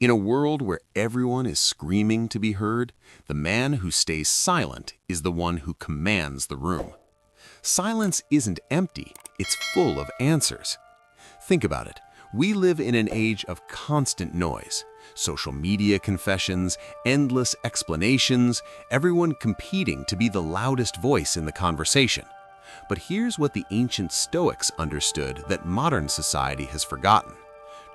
In a world where everyone is screaming to be heard, the man who stays silent is the one who commands the room. Silence isn't empty, it's full of answers. Think about it. We live in an age of constant noise. Social media confessions, endless explanations, everyone competing to be the loudest voice in the conversation. But here's what the ancient Stoics understood that modern society has forgotten.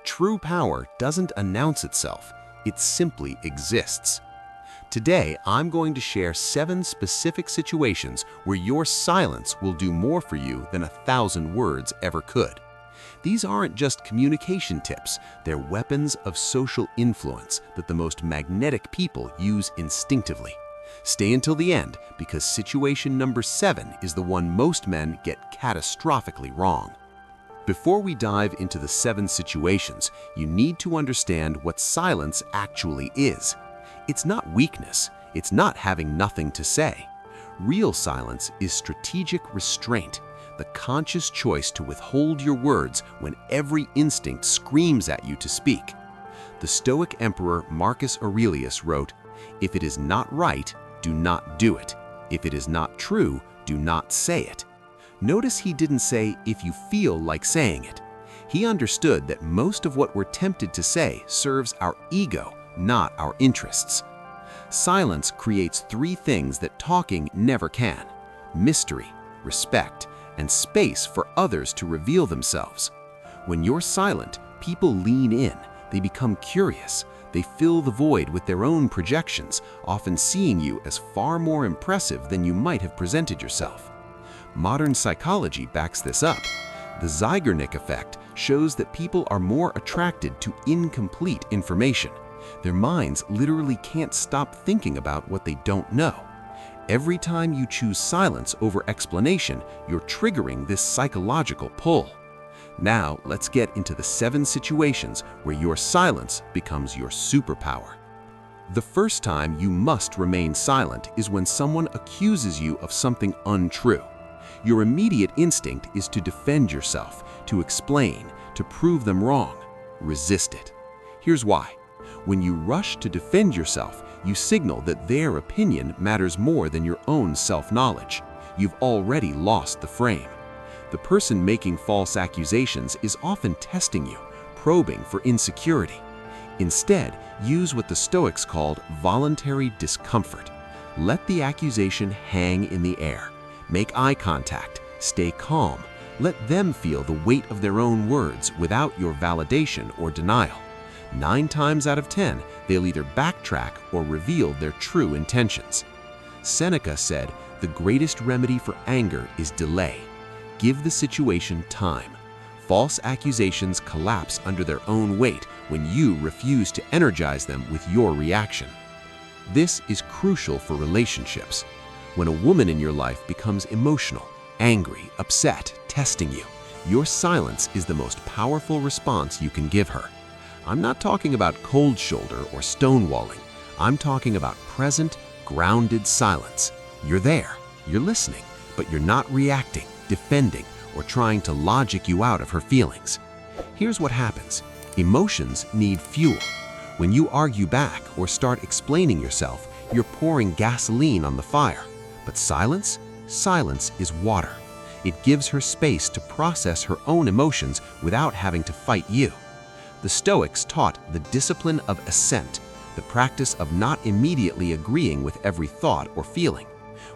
True power doesn't announce itself, it simply exists. Today, I'm going to share 7 specific situations where your silence will do more for you than 1,000 words ever could. These aren't just communication tips, they're weapons of social influence that the most magnetic people use instinctively. Stay until the end because situation number 7 is the one most men get catastrophically wrong. Before we dive into the 7 situations, you need to understand what silence actually is. It's not weakness, it's not having nothing to say. Real silence is strategic restraint, the conscious choice to withhold your words when every instinct screams at you to speak. The Stoic emperor Marcus Aurelius wrote, "If it is not right, do not do it. If it is not true, do not say it." Notice he didn't say, "if you feel like saying it." He understood that most of what we're tempted to say serves our ego, not our interests. Silence creates 3 things that talking never can: mystery, respect, and space for others to reveal themselves. When you're silent, people lean in, they become curious, they fill the void with their own projections, often seeing you as far more impressive than you might have presented yourself. Modern psychology backs this up. The Zeigarnik effect shows that people are more attracted to incomplete information. Their minds literally can't stop thinking about what they don't know. Every time you choose silence over explanation, you're triggering this psychological pull. Now, let's get into the 7 situations where your silence becomes your superpower. The first time you must remain silent is when someone accuses you of something untrue. Your immediate instinct is to defend yourself, to explain, to prove them wrong. Resist it. Here's why. When you rush to defend yourself, you signal that their opinion matters more than your own self-knowledge. You've already lost the frame. The person making false accusations is often testing you, probing for insecurity. Instead, use what the Stoics called voluntary discomfort. Let the accusation hang in the air. Make eye contact, stay calm, let them feel the weight of their own words without your validation or denial. 9 times out of 10, they'll either backtrack or reveal their true intentions. Seneca said, "The greatest remedy for anger is delay. Give the situation time." False accusations collapse under their own weight when you refuse to energize them with your reaction. This is crucial for relationships. When a woman in your life becomes emotional, angry, upset, testing you, your silence is the most powerful response you can give her. I'm not talking about cold shoulder or stonewalling. I'm talking about present, grounded silence. You're there, you're listening, but you're not reacting, defending, or trying to logic you out of her feelings. Here's what happens. Emotions need fuel. When you argue back or start explaining yourself, you're pouring gasoline on the fire. But silence? Silence is water. It gives her space to process her own emotions without having to fight you. The Stoics taught the discipline of assent, the practice of not immediately agreeing with every thought or feeling.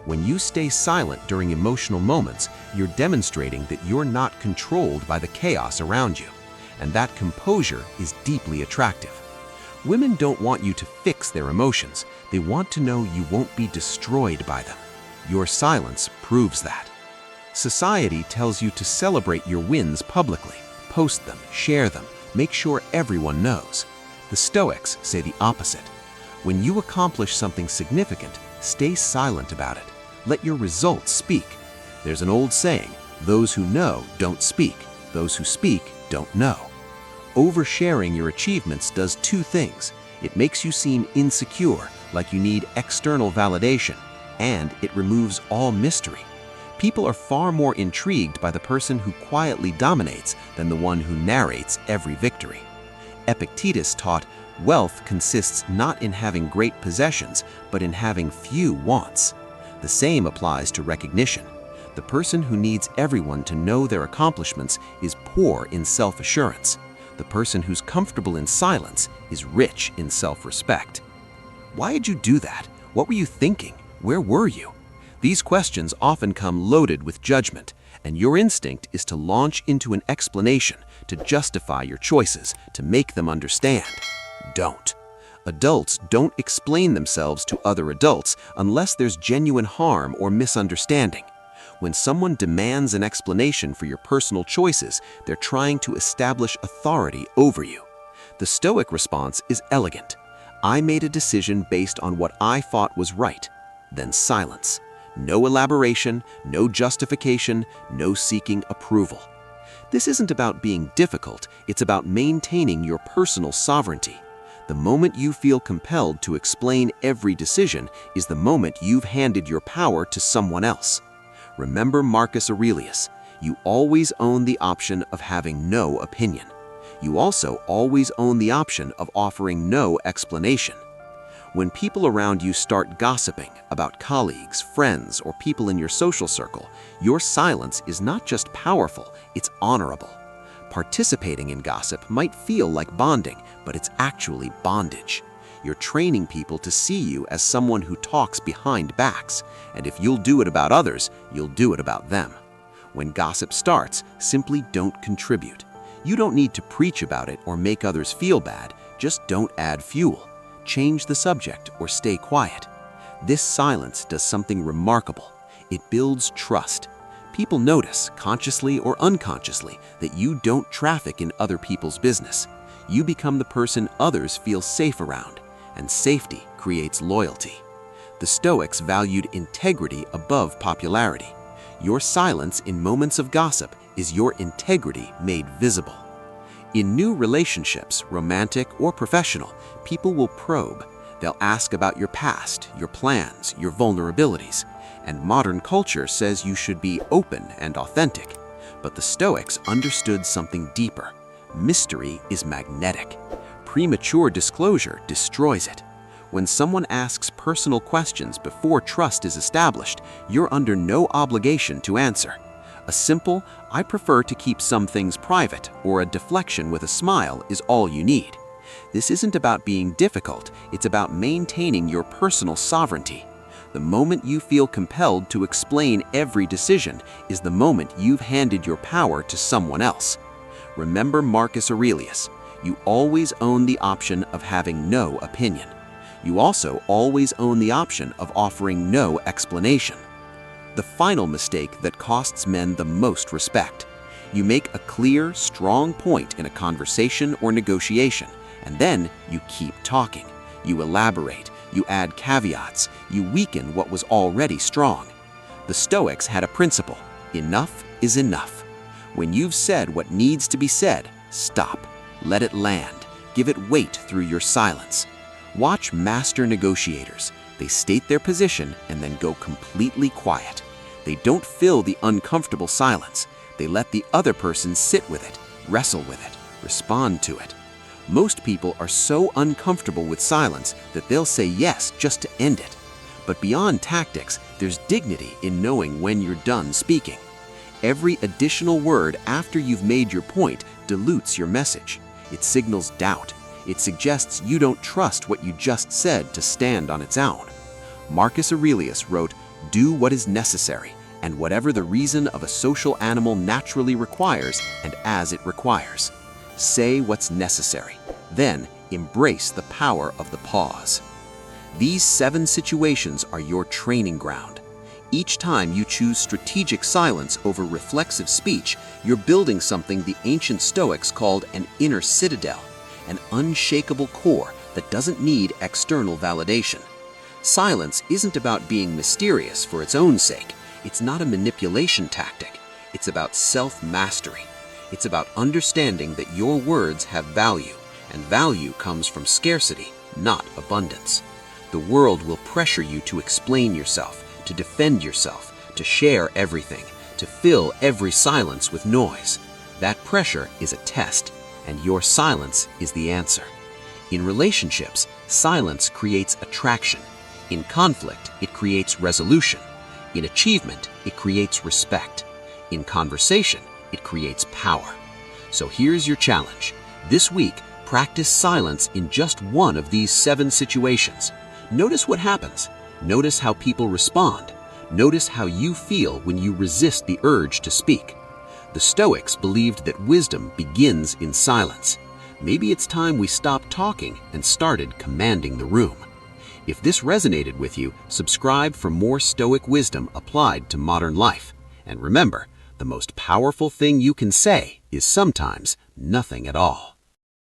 When you stay silent during emotional moments, you're demonstrating that you're not controlled by the chaos around you. And that composure is deeply attractive. Women don't want you to fix their emotions. They want to know you won't be destroyed by them. Your silence proves that. Society tells you to celebrate your wins publicly. Post them, share them, make sure everyone knows. The Stoics say the opposite. When you accomplish something significant, stay silent about it. Let your results speak. There's an old saying, those who know don't speak, those who speak don't know. Oversharing your achievements does 2 things. It makes you seem insecure, like you need external validation, and it removes all mystery. People are far more intrigued by the person who quietly dominates than the one who narrates every victory. Epictetus taught, Wealth consists not in having great possessions, but in having few wants. The same applies to recognition. The person who needs everyone to know their accomplishments is poor in self-assurance. The person who's comfortable in silence is rich in self-respect. Why did you do that? What were you thinking? Where were you? These questions often come loaded with judgment, and your instinct is to launch into an explanation, to justify your choices, to make them understand. Don't. Adults don't explain themselves to other adults unless there's genuine harm or misunderstanding. When someone demands an explanation for your personal choices, they're trying to establish authority over you. The Stoic response is elegant. I made a decision based on what I thought was right. Then silence. No elaboration, no justification, no seeking approval. This isn't about being difficult, it's about maintaining your personal sovereignty. The moment you feel compelled to explain every decision is the moment you've handed your power to someone else. Remember Marcus Aurelius, you always own the option of having no opinion. You also always own the option of offering no explanation. When people around you start gossiping about colleagues, friends, or people in your social circle, your silence is not just powerful, it's honorable. Participating in gossip might feel like bonding, but it's actually bondage. You're training people to see you as someone who talks behind backs, and if you'll do it about others, you'll do it about them. When gossip starts, simply don't contribute. You don't need to preach about it or make others feel bad, just don't add fuel. Change the subject or stay quiet. This silence does something remarkable. It builds trust. People notice, consciously or unconsciously, that you don't traffic in other people's business. You become the person others feel safe around, and safety creates loyalty. The Stoics valued integrity above popularity. Your silence in moments of gossip is your integrity made visible. In new relationships, romantic or professional, people will probe. They'll ask about your past, your plans, your vulnerabilities. And modern culture says you should be open and authentic. But the Stoics understood something deeper. Mystery is magnetic. Premature disclosure destroys it. When someone asks personal questions before trust is established, you're under no obligation to answer. A simple, "I prefer to keep some things private," or a deflection with a smile is all you need. This isn't about being difficult, it's about maintaining your personal sovereignty. The moment you feel compelled to explain every decision is the moment you've handed your power to someone else. Remember Marcus Aurelius, you always own the option of having no opinion. You also always own the option of offering no explanation. The final mistake that costs men the most respect. You make a clear, strong point in a conversation or negotiation, and then you keep talking. You elaborate, you add caveats, you weaken what was already strong. The Stoics had a principle: enough is enough. When you've said what needs to be said, stop. Let it land. Give it weight through your silence. Watch master negotiators. They state their position and then go completely quiet. They don't fill the uncomfortable silence. They let the other person sit with it, wrestle with it, respond to it. Most people are so uncomfortable with silence that they'll say yes just to end it. But beyond tactics, there's dignity in knowing when you're done speaking. Every additional word after you've made your point dilutes your message. It signals doubt. It suggests you don't trust what you just said to stand on its own. Marcus Aurelius wrote, "Do what is necessary, and whatever the reason of a social animal naturally requires, and as it requires." Say what's necessary. Then embrace the power of the pause. These 7 situations are your training ground. Each time you choose strategic silence over reflexive speech, you're building something the ancient Stoics called an inner citadel, an unshakable core that doesn't need external validation. Silence isn't about being mysterious for its own sake. It's not a manipulation tactic. It's about self-mastery. It's about understanding that your words have value, and value comes from scarcity, not abundance. The world will pressure you to explain yourself, to defend yourself, to share everything, to fill every silence with noise. That pressure is a test, and your silence is the answer. In relationships, silence creates attraction. In conflict, it creates resolution. In achievement, it creates respect. In conversation, it creates power. So here's your challenge. This week, practice silence in just one of these 7 situations. Notice what happens. Notice how people respond. Notice how you feel when you resist the urge to speak. The Stoics believed that wisdom begins in silence. Maybe it's time we stopped talking and started commanding the room. If this resonated with you, subscribe for more Stoic wisdom applied to modern life. And remember, the most powerful thing you can say is sometimes nothing at all.